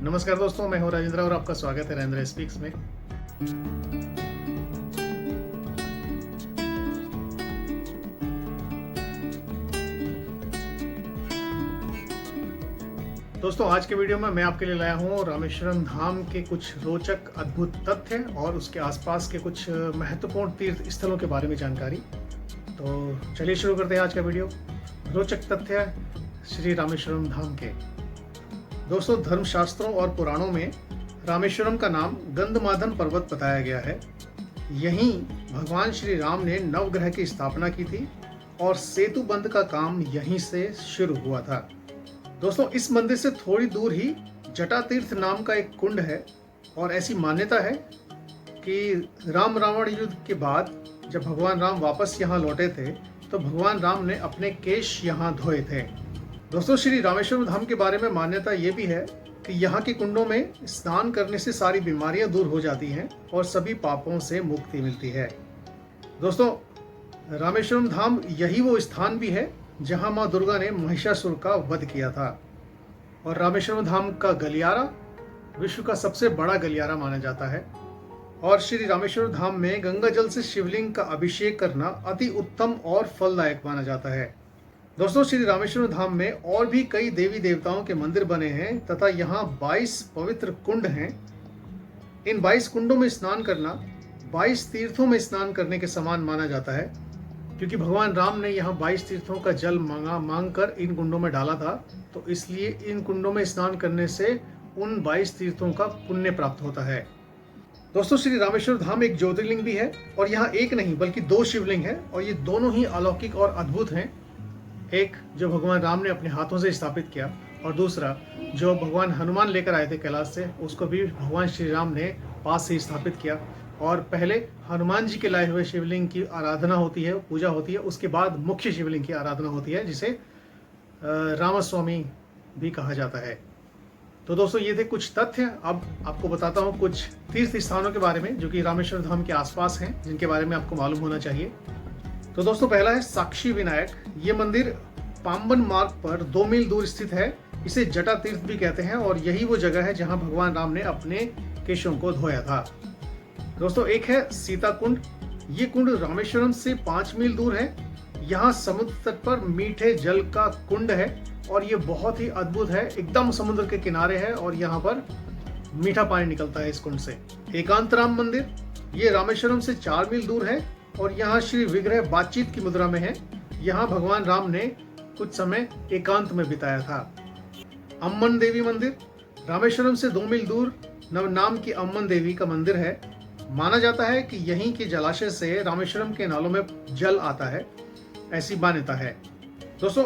नमस्कार दोस्तों, मैं हूं राजेंद्र और आपका स्वागत है राजेंद्र स्पीक्स में। दोस्तों, आज के वीडियो में मैं आपके लिए लाया हूं रामेश्वरम धाम के कुछ रोचक अद्भुत तथ्य और उसके आसपास के कुछ महत्वपूर्ण तीर्थ स्थलों के बारे में जानकारी। तो चलिए शुरू करते हैं आज का वीडियो। रोचक तथ्य श्री रामेश्वरम धाम के। दोस्तों, धर्मशास्त्रों और पुराणों में रामेश्वरम का नाम गंधमादन पर्वत बताया गया है। यहीं भगवान श्री राम ने नवग्रह की स्थापना की थी और सेतु बंध का काम यहीं से शुरू हुआ था। दोस्तों, इस मंदिर से थोड़ी दूर ही जटा तीर्थ नाम का एक कुंड है और ऐसी मान्यता है कि राम रावण युद्ध के बाद जब भगवान राम वापस यहाँ लौटे थे तो भगवान राम ने अपने केश यहाँ धोए थे। दोस्तों, श्री रामेश्वरम धाम के बारे में मान्यता ये भी है कि यहाँ के कुंडों में स्नान करने से सारी बीमारियां दूर हो जाती हैं और सभी पापों से मुक्ति मिलती है। दोस्तों, रामेश्वरम धाम यही वो स्थान भी है जहाँ माँ दुर्गा ने महिषासुर का वध किया था और रामेश्वरम धाम का गलियारा विश्व का सबसे बड़ा गलियारा माना जाता है। और श्री रामेश्वरम धाम में गंगा जल से शिवलिंग का अभिषेक करना अति उत्तम और फलदायक माना जाता है। दोस्तों, श्री रामेश्वरम धाम में और भी कई देवी देवताओं के मंदिर बने हैं तथा यहाँ 22 पवित्र कुंड हैं। इन 22 कुंडों में स्नान करना 22 तीर्थों में स्नान करने के समान माना जाता है, क्योंकि भगवान राम ने यहाँ 22 तीर्थों का जल मांग कर इन कुंडों में डाला था, तो इसलिए इन कुंडों में स्नान करने से उन 22 तीर्थों का पुण्य प्राप्त होता है। दोस्तों, श्री रामेश्वर धाम एक ज्योतिर्लिंग भी है और यहाँ एक नहीं बल्कि 2 शिवलिंग है और ये दोनों ही अलौकिक और अद्भुत हैं। एक जो भगवान राम ने अपने हाथों से स्थापित किया और दूसरा जो भगवान हनुमान लेकर आए थे कैलाश से, उसको भी भगवान श्री राम ने पास से स्थापित किया। और पहले हनुमान जी के लाए हुए शिवलिंग की आराधना होती है, पूजा होती है, उसके बाद मुख्य शिवलिंग की आराधना होती है जिसे रामास्वामी भी कहा जाता है। तो दोस्तों, ये थे कुछ तथ्य। अब आपको बताता हूँ कुछ तीर्थ स्थानों के बारे में जो कि रामेश्वर धाम के आसपास हैं, जिनके बारे में आपको मालूम होना चाहिए। तो दोस्तों, पहला है साक्षी विनायक। ये मंदिर पाम्बन मार्ग पर 2 मील दूर स्थित है। इसे जटा तीर्थ भी कहते हैं और यही वो जगह है जहां भगवान राम ने अपने केशों को धोया था। दोस्तों, एक है सीता कुंड। ये कुंड रामेश्वरम से 5 मील दूर है। यहाँ समुद्र तट पर मीठे जल का कुंड है और ये बहुत ही अद्भुत है। एकदम समुद्र के किनारे है और यहाँ पर मीठा पानी निकलता है इस कुंड से। एकांतराम मंदिर, ये रामेश्वरम से 4 मील दूर है और यहाँ श्री विग्रह बातचीत की मुद्रा में है। यहाँ भगवान राम ने कुछ समय एकांत में बिताया था। अम्मन देवी मंदिर, रामेश्वरम से 2 मील दूर नवनाम की अम्मन देवी का मंदिर है। माना जाता है कि यहीं के जलाशय से रामेश्वरम के नालों में जल आता है, ऐसी मान्यता है। दोस्तों,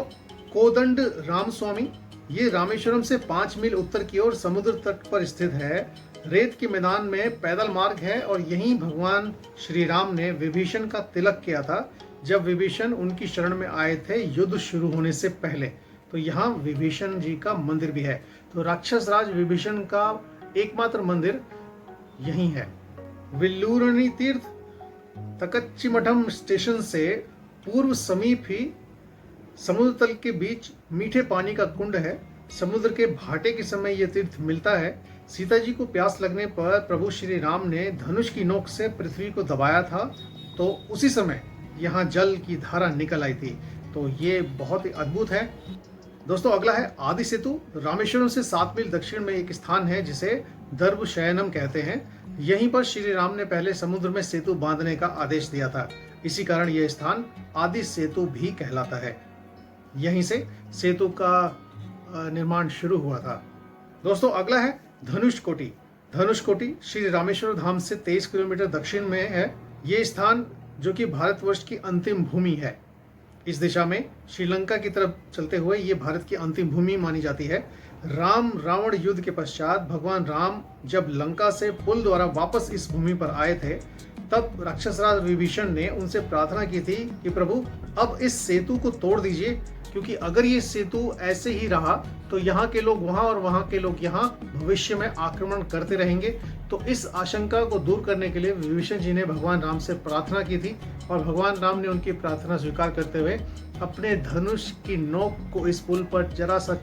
कोदंड रामस्वामी, ये रामेश्वरम से 5 मील उत्तर की ओर समुद्र तट पर स्थित है। रेत के मैदान में पैदल मार्ग है और यहीं भगवान श्री राम ने विभीषण का तिलक किया था जब विभीषण उनकी शरण में आए थे युद्ध शुरू होने से पहले। तो यहाँ विभीषण जी का मंदिर भी है। तो राक्षस राज विभीषण का एकमात्र मंदिर यहीं है। विल्लूरणी तीर्थ, तकच्चिमठम स्टेशन से पूर्व समीप ही समुद्र तल के बीच मीठे पानी का कुंड है। समुद्र के भाटे के समय यह तीर्थ मिलता है। सीता जी को प्यास लगने पर प्रभु श्री राम ने धनुष की नोक से पृथ्वी को दबाया था, तो उसी समय यहाँ जल की धारा निकल आई थी। तो ये बहुत ही अद्भुत है। दोस्तों, अगला है आदि सेतु। रामेश्वरम से 7 मील दक्षिण में एक स्थान है जिसे दर्भशयनम कहते हैं। यहीं पर श्री राम ने पहले समुद्र में सेतु बांधने का आदेश दिया था। इसी कारण यह स्थान आदि सेतु भी कहलाता है। यहीं से सेतु का निर्माण शुरू हुआ था। दोस्तों, अगला है धनुषकोटी। धनुषकोटी श्री रामेश्वर धाम से 23 किलोमीटर दक्षिण में है। ये स्थान जो कि भारतवर्ष की अंतिम भूमि है। इस दिशा में श्रीलंका की तरफ चलते हुए ये भारत की अंतिम भूमि मानी जाती है। राम रावण युद्ध के पश्चात भगवान राम जब लंका से पुल द्वारा वापस इस भूमि पर आए थे, तब राक्षसराज विभीषण ने उनसे प्रार्थना की थी कि प्रभु अब इस सेतु को तोड़ दीजिए, क्योंकि अगर ये सेतु ऐसे ही रहा तो यहाँ के लोग वहाँ और वहाँ के लोग यहाँ भविष्य में आक्रमण करते रहेंगे। तो इस आशंका को दूर करने के लिए विभीषण जी ने भगवान राम से प्रार्थना की थी और भगवान राम ने उनकी प्रार्थना स्वीकार करते हुए अपने धनुष की नोक को इस पुल पर जरा सा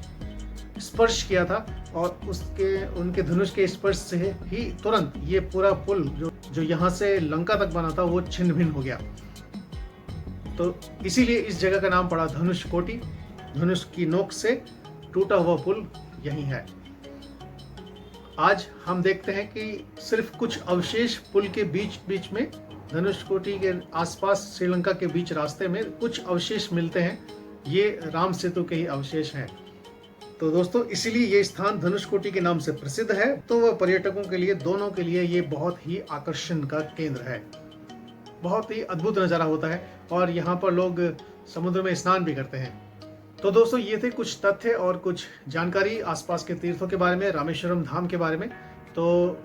स्पर्श किया था और उसके उनके धनुष के स्पर्श से ही तुरंत ये पूरा पुल जो यहाँ से लंका तक बना था वो छिन्न भिन्न हो गया। तो इसीलिए इस जगह का नाम पड़ा धनुषकोटि। धनुष की नोक से टूटा हुआ पुल यही है। आज हम देखते हैं कि सिर्फ कुछ अवशेष पुल के बीच बीच में, धनुषकोटि के आसपास श्रीलंका के बीच रास्ते में कुछ अवशेष मिलते हैं। ये राम सेतु के ही अवशेष हैं। तो दोस्तों इसीलिए ये स्थान धनुषकोटि के नाम से प्रसिद्ध है। तो वह पर्यटकों के लिए, दोनों के लिए ये बहुत ही आकर्षण का केंद्र है। बहुत ही अद्भुत नज़ारा होता है और यहाँ पर लोग समुद्र में स्नान भी करते हैं। तो दोस्तों ये थे कुछ तथ्य और कुछ जानकारी आसपास के तीर्थों के बारे में, रामेश्वरम धाम के बारे में। तो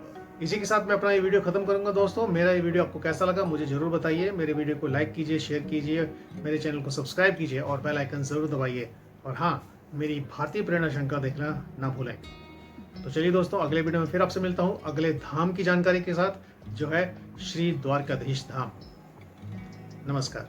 इसी के साथ मैं अपना ये वीडियो खत्म करूंगा। दोस्तों मेरा ये वीडियो आपको कैसा लगा मुझे जरूर बताइए। मेरे वीडियो को लाइक कीजिए, शेयर कीजिए, मेरे चैनल को सब्सक्राइब कीजिए और बेल आइकन जरूर दबाइए। और हाँ, मेरी भारतीय प्रेरणा श्रृंखला देखना ना भूलें। तो चलिए दोस्तों, अगले वीडियो में फिर आपसे मिलता हूँ अगले धाम की जानकारी के साथ, जो है श्री द्वारकाधीश धाम। नमस्कार।